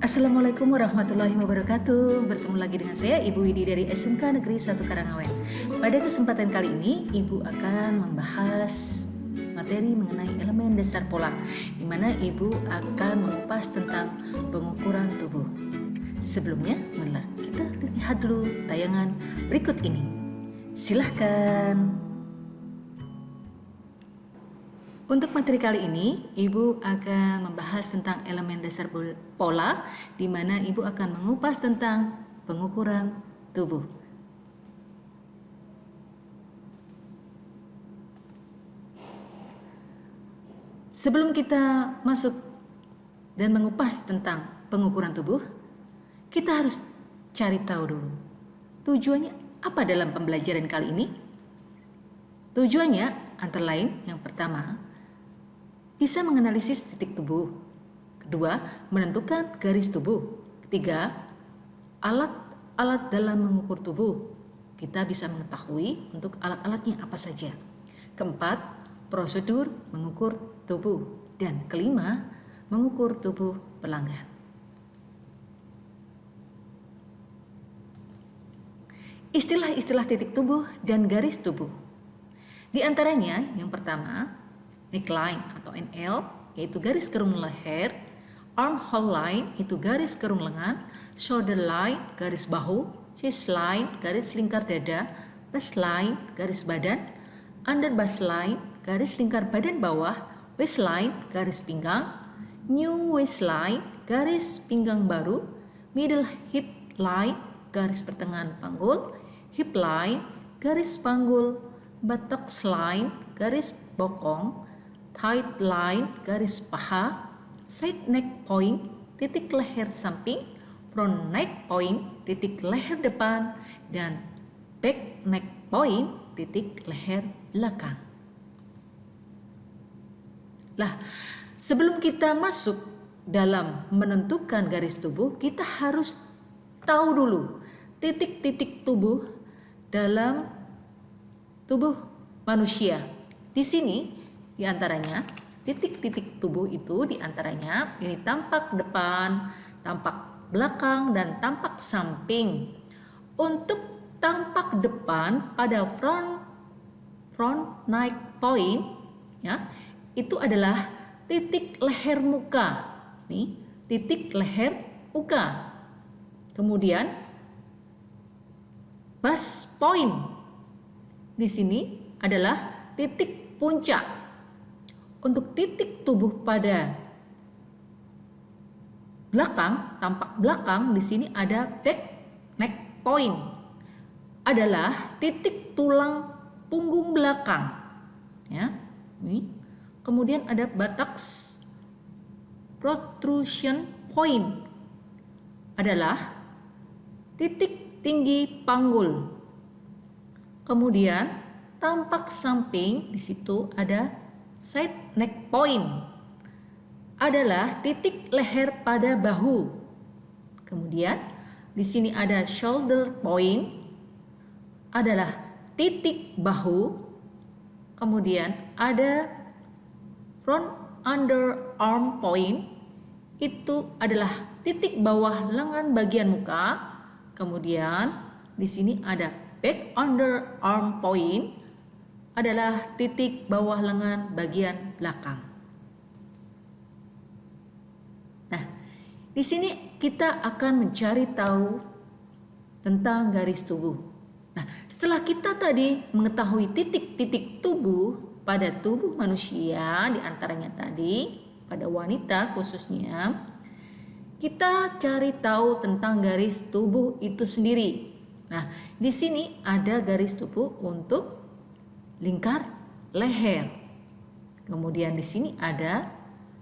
Assalamualaikum warahmatullahi wabarakatuh. Bertemu lagi dengan saya Ibu Widi dari SMK Negeri 1 Karangawen. Pada kesempatan kali ini Ibu akan membahas materi mengenai elemen dasar pola, di mana Ibu akan mengupas tentang pengukuran tubuh. Sebelumnya, marilah kita lihat dulu tayangan berikut ini. Silahkan. Untuk materi kali ini, Ibu akan membahas tentang elemen dasar pola, di mana Ibu akan mengupas tentang pengukuran tubuh. Sebelum kita masuk dan mengupas tentang pengukuran tubuh, kita harus cari tahu dulu tujuannya apa dalam pembelajaran kali ini. Tujuannya antara lain yang pertama, bisa menganalisis titik tubuh. Kedua, menentukan garis tubuh. Ketiga, alat-alat dalam mengukur tubuh. Kita bisa mengetahui untuk alat-alatnya apa saja. Keempat, prosedur mengukur tubuh. Dan kelima, mengukur tubuh pelanggan. Istilah-istilah titik tubuh dan garis tubuh. Di antaranya, yang pertama, neckline atau NL, yaitu garis kerung leher. Armhole line itu garis kerung lengan. Shoulder line garis bahu. Chest line garis lingkar dada. Bust line garis badan. Under bust line garis lingkar badan bawah. Waistline garis pinggang. New waistline garis pinggang baru. Middle hip line garis pertengahan panggul. Hip line garis panggul. Buttocks line garis bokong. Tight line garis paha. Side neck point titik leher samping. Front neck point titik leher depan. Dan back neck point titik leher belakang. Lah, sebelum kita masuk dalam menentukan garis tubuh, kita harus tahu dulu titik-titik tubuh dalam tubuh manusia. Di sini di antaranya, titik-titik tubuh itu di antaranya ini tampak depan, tampak belakang, dan tampak samping. Untuk tampak depan pada front neck point, ya, itu adalah titik leher muka. Nih, titik leher muka. Kemudian bust point di sini adalah titik puncak. Untuk titik tubuh pada belakang, tampak belakang, di sini ada back neck point. Adalah titik tulang punggung belakang. Ya. Ini. Kemudian ada buttocks protrusion point. Adalah titik tinggi panggul. Kemudian tampak samping, di situ ada side neck point, adalah titik leher pada bahu. Kemudian di sini ada shoulder point, adalah titik bahu. Kemudian ada front underarm point, itu adalah titik bawah lengan bagian muka. Kemudian di sini ada back underarm point, adalah titik bawah lengan bagian belakang. Nah, di sini kita akan mencari tahu tentang garis tubuh. Nah, setelah kita tadi mengetahui titik-titik tubuh pada tubuh manusia, di antaranya tadi pada wanita khususnya, kita cari tahu tentang garis tubuh itu sendiri. Nah, di sini ada garis tubuh untuk lingkar leher. Kemudian di sini ada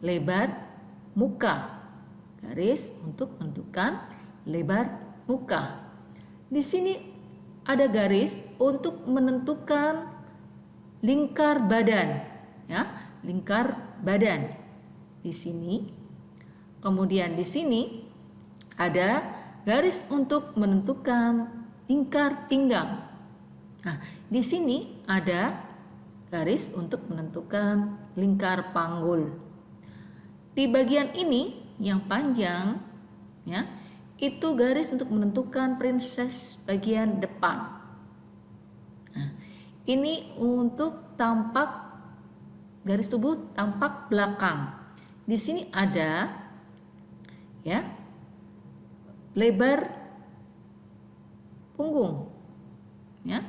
lebar muka. Garis untuk menentukan lebar muka. Di sini ada garis untuk menentukan lingkar badan, ya, lingkar badan. Di sini. Kemudian di sini ada garis untuk menentukan lingkar pinggang. Nah, di sini ada garis untuk menentukan lingkar panggul. Di bagian ini yang panjang ya. Itu garis untuk menentukan princess bagian depan. Nah, ini untuk tampak garis tubuh tampak belakang. Di sini ada ya lebar punggung, ya.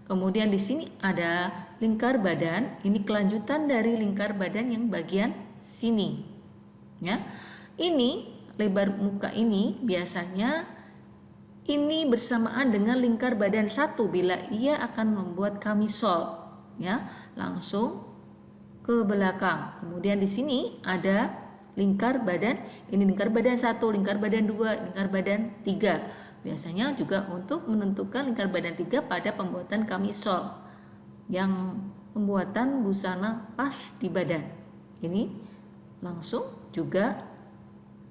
Kemudian di sini ada lingkar badan. Ini kelanjutan dari lingkar badan yang bagian sini, ya. Ini lebar muka ini biasanya ini bersamaan dengan lingkar badan satu bila ia akan membuat kamisol, ya, langsung ke belakang. Kemudian di sini ada lingkar badan, ini lingkar badan 1, lingkar badan 2, lingkar badan 3. Biasanya juga untuk menentukan lingkar badan 3 pada pembuatan kamisol yang pembuatan busana pas di badan. Ini langsung juga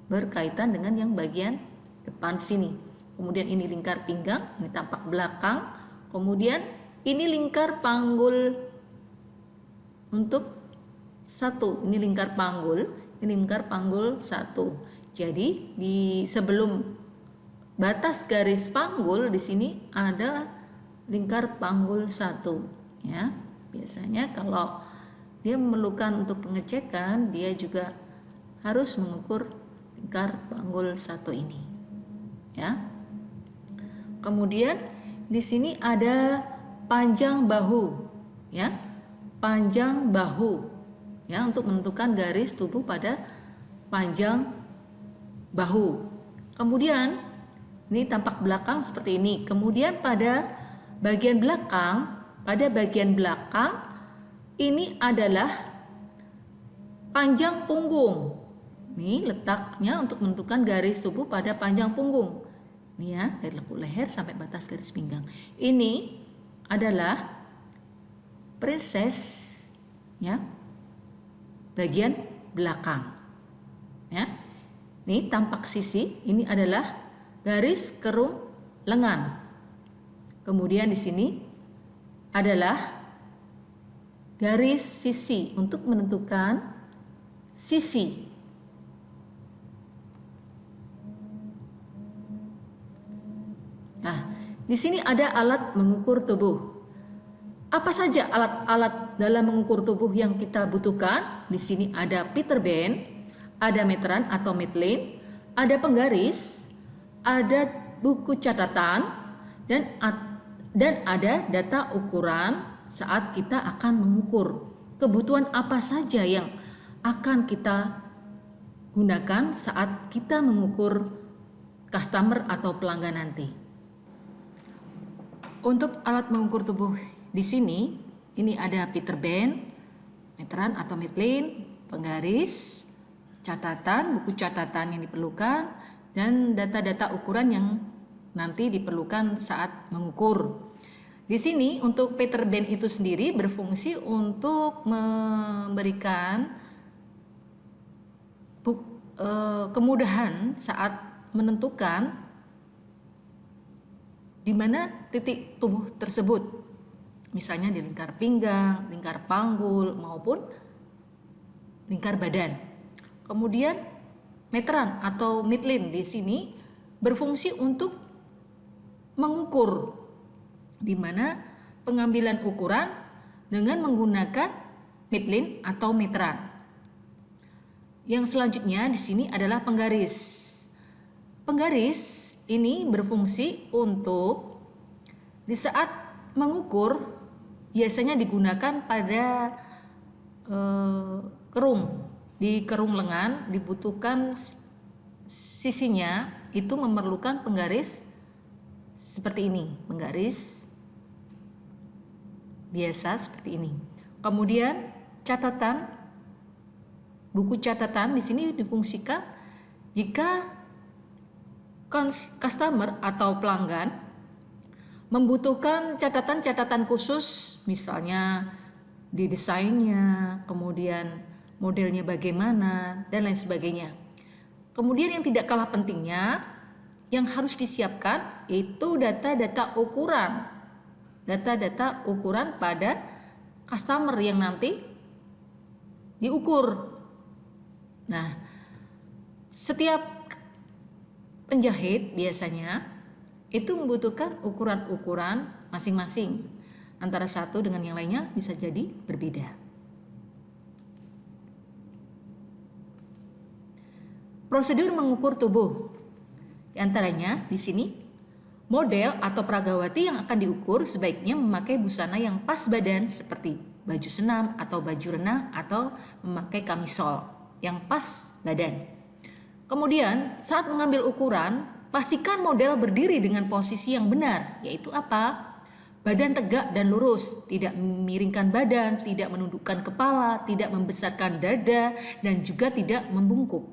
berkaitan dengan yang bagian depan sini. Kemudian ini lingkar pinggang, ini tampak belakang. Kemudian ini lingkar panggul untuk 1, ini lingkar panggul, ini lingkar panggul 1. Jadi di sebelum batas garis panggul di sini ada lingkar panggul 1, ya. Biasanya kalau dia memerlukan untuk pengecekan, dia juga harus mengukur lingkar panggul 1 ini, ya. Kemudian di sini ada panjang bahu, ya, panjang bahu, ya, untuk menentukan garis tubuh pada panjang bahu. Kemudian ini tampak belakang seperti ini. Kemudian pada bagian belakang ini adalah panjang punggung. Ini letaknya untuk menentukan garis tubuh pada panjang punggung. Ini ya, dari lekuk leher sampai batas garis pinggang. Ini adalah princess, ya, bagian belakang, ya. Ini tampak sisi, ini adalah garis kerung lengan. Kemudian di sini adalah garis sisi untuk menentukan sisi. Nah, di sini ada alat mengukur tubuh. Apa saja alat-alat dalam mengukur tubuh yang kita butuhkan? Di sini ada Peterband, ada meteran atau Metlin, ada penggaris, ada buku catatan, dan ada data ukuran saat kita akan mengukur. Kebutuhan apa saja yang akan kita gunakan saat kita mengukur customer atau pelanggan nanti. Untuk alat mengukur tubuh di sini, ini ada Peterband, meteran atau Metlin, penggaris, catatan, buku catatan yang diperlukan, dan data-data ukuran yang nanti diperlukan saat mengukur. Di sini untuk Peterband itu sendiri berfungsi untuk memberikan kemudahan saat menentukan di mana titik tubuh tersebut, misalnya di lingkar pinggang, lingkar panggul, maupun lingkar badan. Kemudian meteran atau Metlin di sini berfungsi untuk mengukur, di mana pengambilan ukuran dengan menggunakan Metlin atau meteran. Yang selanjutnya di sini adalah penggaris. Penggaris ini berfungsi untuk di saat mengukur biasanya digunakan pada kerung. Di kerung lengan dibutuhkan sisinya itu memerlukan penggaris seperti ini, penggaris biasa seperti ini. Kemudian catatan, buku catatan di sini difungsikan jika customer atau pelanggan membutuhkan catatan-catatan khusus, misalnya di desainnya, kemudian modelnya bagaimana, dan lain sebagainya. Kemudian yang tidak kalah pentingnya, yang harus disiapkan itu data-data ukuran. Data-data ukuran pada customer yang nanti diukur. Nah, setiap penjahit biasanya itu membutuhkan ukuran-ukuran masing-masing. Antara satu dengan yang lainnya bisa jadi berbeda. Prosedur mengukur tubuh. Di antaranya di sini, model atau pragawati yang akan diukur sebaiknya memakai busana yang pas badan seperti baju senam atau baju renang atau memakai kamisol yang pas badan. Kemudian saat mengambil ukuran, pastikan model berdiri dengan posisi yang benar, yaitu apa? Badan tegak dan lurus, tidak memiringkan badan, tidak menundukkan kepala, tidak membesarkan dada, dan juga tidak membungkuk.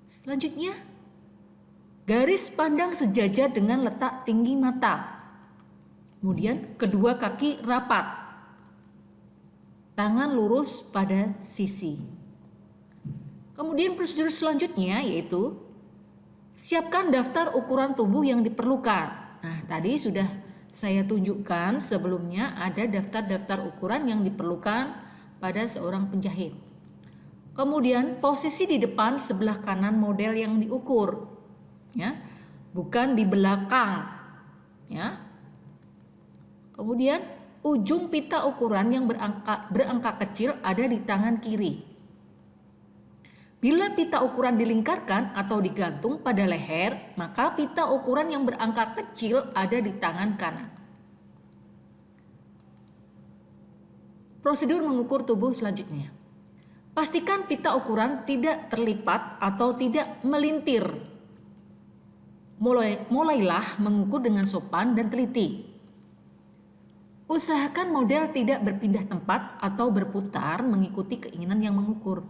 Selanjutnya, garis pandang sejajar dengan letak tinggi mata. Kemudian kedua kaki rapat, tangan lurus pada sisi. Kemudian prosedur selanjutnya yaitu siapkan daftar ukuran tubuh yang diperlukan. Nah, tadi sudah saya tunjukkan sebelumnya ada daftar-daftar ukuran yang diperlukan pada seorang penjahit. Kemudian posisi di depan sebelah kanan model yang diukur, ya, bukan di belakang, ya. Kemudian ujung pita ukuran yang berangka kecil ada di tangan kiri. Bila pita ukuran dilingkarkan atau digantung pada leher, maka pita ukuran yang berangka kecil ada di tangan kanan. Prosedur mengukur tubuh selanjutnya. Pastikan pita ukuran tidak terlipat atau tidak melintir. Mulailah mengukur dengan sopan dan teliti. Usahakan model tidak berpindah tempat atau berputar mengikuti keinginan yang mengukur.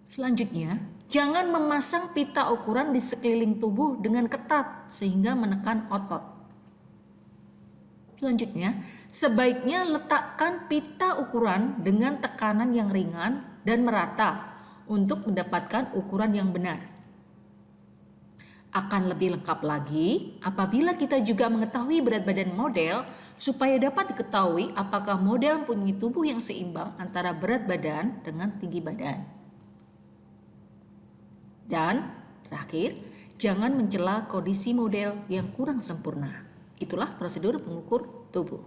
Selanjutnya, jangan memasang pita ukuran di sekeliling tubuh dengan ketat sehingga menekan otot. Selanjutnya, sebaiknya letakkan pita ukuran dengan tekanan yang ringan dan merata untuk mendapatkan ukuran yang benar. Akan lebih lengkap lagi apabila kita juga mengetahui berat badan model supaya dapat diketahui apakah model mempunyai tubuh yang seimbang antara berat badan dengan tinggi badan. Dan terakhir, jangan mencela kondisi model yang kurang sempurna. Itulah prosedur mengukur tubuh.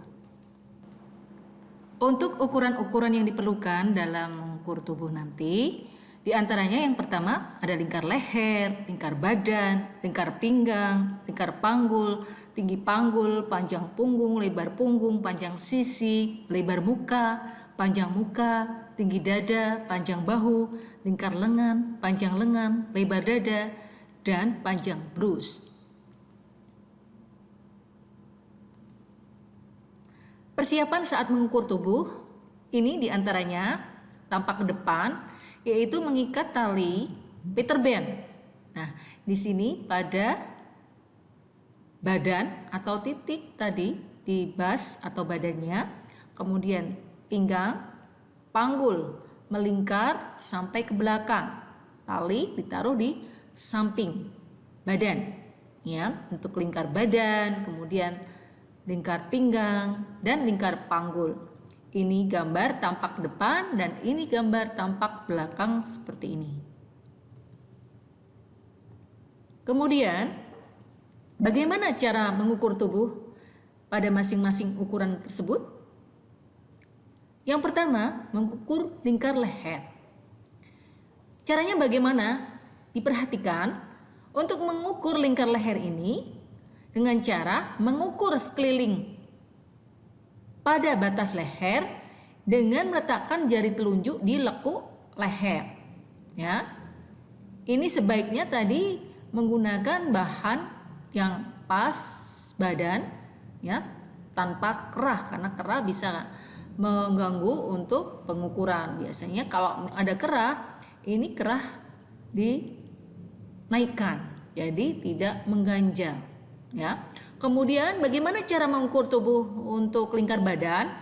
Untuk ukuran-ukuran yang diperlukan dalam mengukur tubuh nanti, di antaranya yang pertama ada lingkar leher, lingkar badan, lingkar pinggang, lingkar panggul, tinggi panggul, panjang punggung, lebar punggung, panjang sisi, lebar muka, panjang muka, tinggi dada, panjang bahu, lingkar lengan, panjang lengan, lebar dada, dan panjang brus. Persiapan saat mengukur tubuh, ini diantaranya tampak ke depan, yaitu mengikat tali Peter Pan. Nah, di sini pada badan atau titik tadi di bas atau badannya, kemudian pinggang, panggul melingkar sampai ke belakang. Tali ditaruh di samping badan, ya, untuk lingkar badan, kemudian lingkar pinggang dan lingkar panggul. Ini gambar tampak depan dan ini gambar tampak belakang seperti ini. Kemudian, bagaimana cara mengukur tubuh pada masing-masing ukuran tersebut? Yang pertama, mengukur lingkar leher. Caranya bagaimana? Diperhatikan, untuk mengukur lingkar leher ini dengan cara mengukur sekeliling pada batas leher dengan meletakkan jari telunjuk di lekuk leher. Ya, ini sebaiknya tadi menggunakan bahan yang pas badan, ya, tanpa kerah, karena kerah bisa mengganggu untuk pengukuran. Biasanya kalau ada kerah, ini kerah dinaikkan, jadi tidak mengganjal, ya. Kemudian bagaimana cara mengukur tubuh untuk lingkar badan?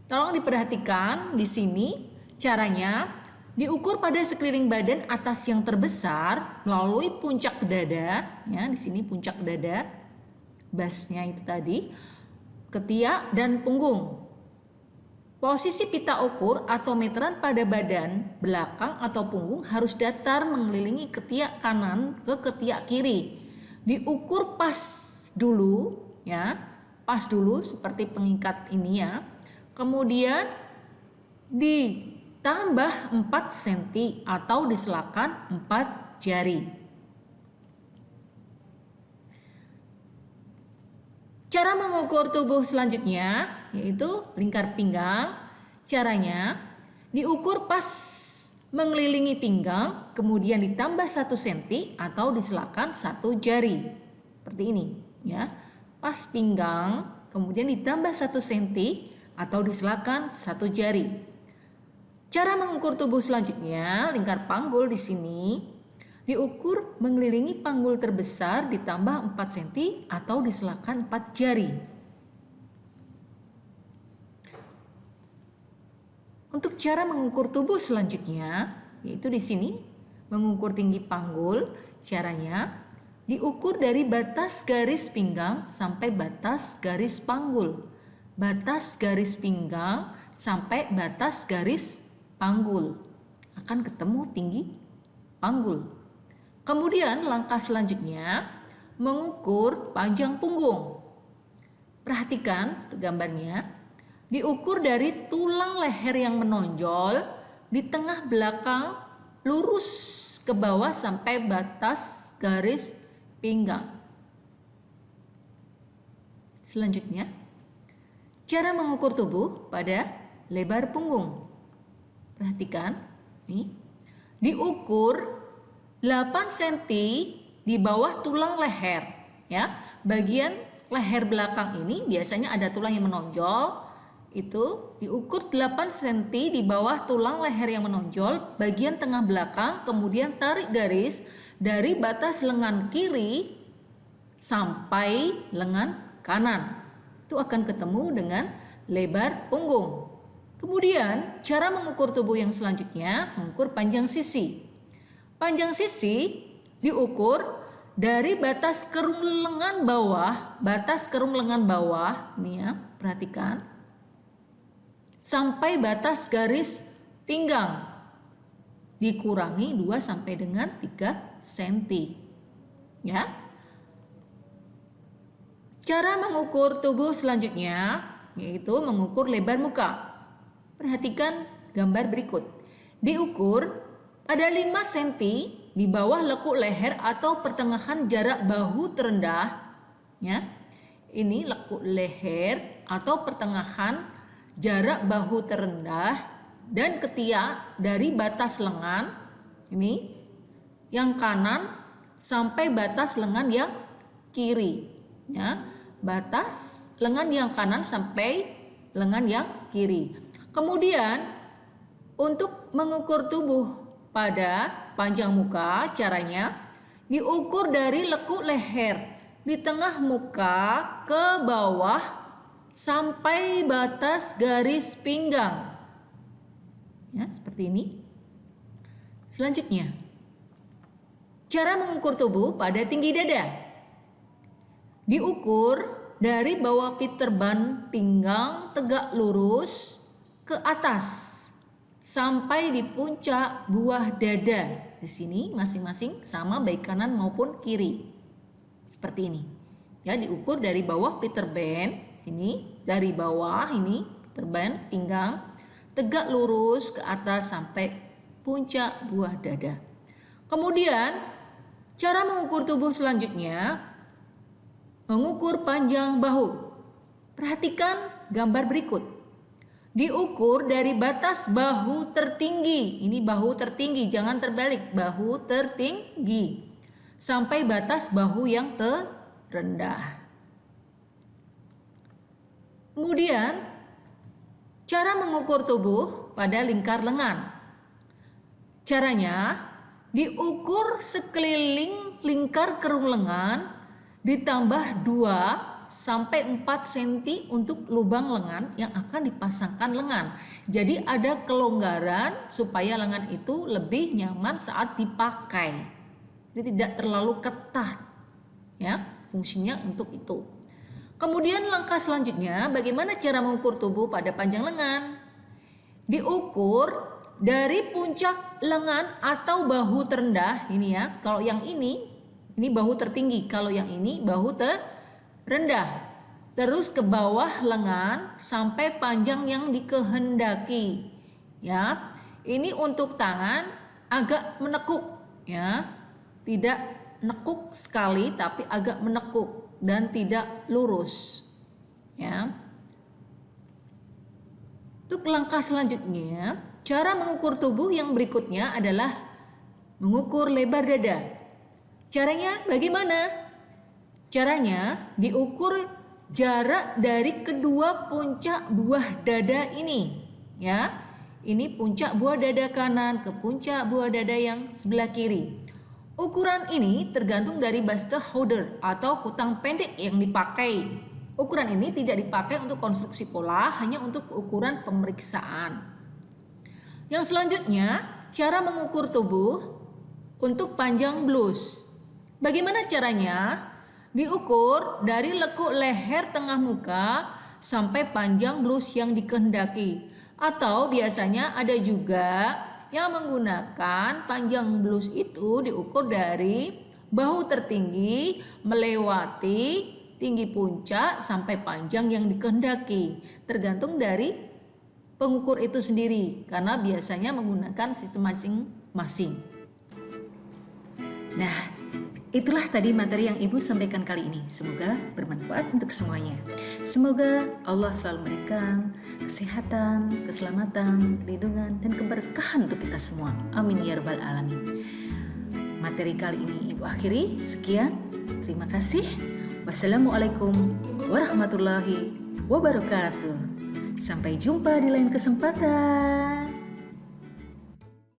Tolong diperhatikan di sini caranya diukur pada sekeliling badan atas yang terbesar melalui puncak dada, ya, di sini puncak dada, basnya itu tadi, ketiak dan punggung. Posisi pita ukur atau meteran pada badan, belakang atau punggung harus datar mengelilingi ketiak kanan ke ketiak kiri. Diukur pas dulu ya, pas dulu seperti pengikat ini ya. Kemudian ditambah 4 cm atau diselakan 4 jari. Cara mengukur tubuh selanjutnya yaitu lingkar pinggang. Caranya diukur pas mengelilingi pinggang, kemudian ditambah 1 cm atau diselakan 1 jari. Seperti ini ya. Pas pinggang, kemudian ditambah 1 cm atau diselakan 1 jari. Cara mengukur tubuh selanjutnya, lingkar panggul di sini diukur mengelilingi panggul terbesar ditambah 4 cm atau diselakan 4 jari. Untuk cara mengukur tubuh selanjutnya, yaitu di sini mengukur tinggi panggul, caranya diukur dari batas garis pinggang sampai batas garis panggul. Batas garis pinggang sampai batas garis panggul. Akan ketemu tinggi panggul. Kemudian langkah selanjutnya mengukur panjang punggung. Perhatikan gambarnya, diukur dari tulang leher yang menonjol di tengah belakang lurus ke bawah sampai batas garis pinggang. Selanjutnya, cara mengukur tubuh pada lebar punggung. Perhatikan, nih, diukur 8 cm di bawah tulang leher ya. Bagian leher belakang ini biasanya ada tulang yang menonjol, itu diukur 8 cm di bawah tulang leher yang menonjol bagian tengah belakang, kemudian tarik garis dari batas lengan kiri sampai lengan kanan. Itu akan ketemu dengan lebar punggung. Kemudian cara mengukur tubuh yang selanjutnya mengukur panjang sisi. Panjang sisi diukur dari batas kerung lengan bawah, ini ya, perhatikan, sampai batas garis pinggang, dikurangi 2 sampai dengan 3 cm. Ya. Cara mengukur tubuh selanjutnya yaitu mengukur lebar muka. Perhatikan gambar berikut. Diukur ada 5 cm di bawah lekuk leher atau pertengahan jarak bahu terendah. Ya. Ini lekuk leher atau pertengahan jarak bahu terendah dan ketiak dari batas lengan ini yang kanan sampai batas lengan yang kiri. Ya. Batas lengan yang kanan sampai lengan yang kiri. Kemudian untuk mengukur tubuh pada panjang muka, caranya diukur dari lekuk leher di tengah muka ke bawah sampai batas garis pinggang. Ya, seperti ini. Selanjutnya, cara mengukur tubuh pada tinggi dada. Diukur dari bawah piterban pinggang tegak lurus ke atas sampai di puncak buah dada. Di sini masing-masing sama baik kanan maupun kiri. Seperti ini. Ya, diukur dari bawah piterban, sini dari bawah ini piterban pinggang tegak lurus ke atas sampai puncak buah dada. Kemudian cara mengukur tubuh selanjutnya mengukur panjang bahu. Perhatikan gambar berikut. Diukur dari batas bahu tertinggi. Ini bahu tertinggi, jangan terbalik. Bahu tertinggi sampai batas bahu yang terendah. Kemudian cara mengukur tubuh pada lingkar lengan. Caranya diukur sekeliling lingkar kerung lengan ditambah 2 sampai 4 cm untuk lubang lengan yang akan dipasangkan lengan. Jadi ada kelonggaran supaya lengan itu lebih nyaman saat dipakai. Jadi tidak terlalu ketat. Ya, fungsinya untuk itu. Kemudian langkah selanjutnya, bagaimana cara mengukur tubuh pada panjang lengan? diukur dari puncak lengan atau bahu terendah. Ini ya, kalau yang ini bahu tertinggi, kalau yang ini bahu terendah. Terus ke bawah lengan sampai panjang yang dikehendaki. Ya, ini untuk tangan agak menekuk, ya, tidak nekuk sekali tapi agak menekuk dan tidak lurus. Ya. Untuk langkah selanjutnya, cara mengukur tubuh yang berikutnya adalah mengukur lebar dada. Caranya bagaimana? Caranya diukur jarak dari kedua puncak buah dada ini. Ya, ini puncak buah dada kanan ke puncak buah dada yang sebelah kiri. Ukuran ini tergantung dari bust holder atau kutang pendek yang dipakai. Ukuran ini tidak dipakai untuk konstruksi pola, hanya untuk ukuran pemeriksaan. Yang selanjutnya, cara mengukur tubuh untuk panjang blus. Bagaimana caranya? Diukur dari lekuk leher tengah muka sampai panjang blus yang dikehendaki. Atau biasanya ada juga yang menggunakan panjang blus itu diukur dari bahu tertinggi melewati tinggi puncak sampai panjang yang dikehendaki, tergantung dari pengukur itu sendiri karena biasanya menggunakan sistem masing-masing. Nah, itulah tadi materi yang Ibu sampaikan kali ini. Semoga bermanfaat untuk semuanya. Semoga Allah selalu memberikan kesehatan, keselamatan, lindungan, dan keberkahan untuk kita semua. Amin ya rabbal alamin. Materi kali ini Ibu akhiri. Sekian, terima kasih. Wassalamualaikum warahmatullahi wabarakatuh. Sampai jumpa di lain kesempatan.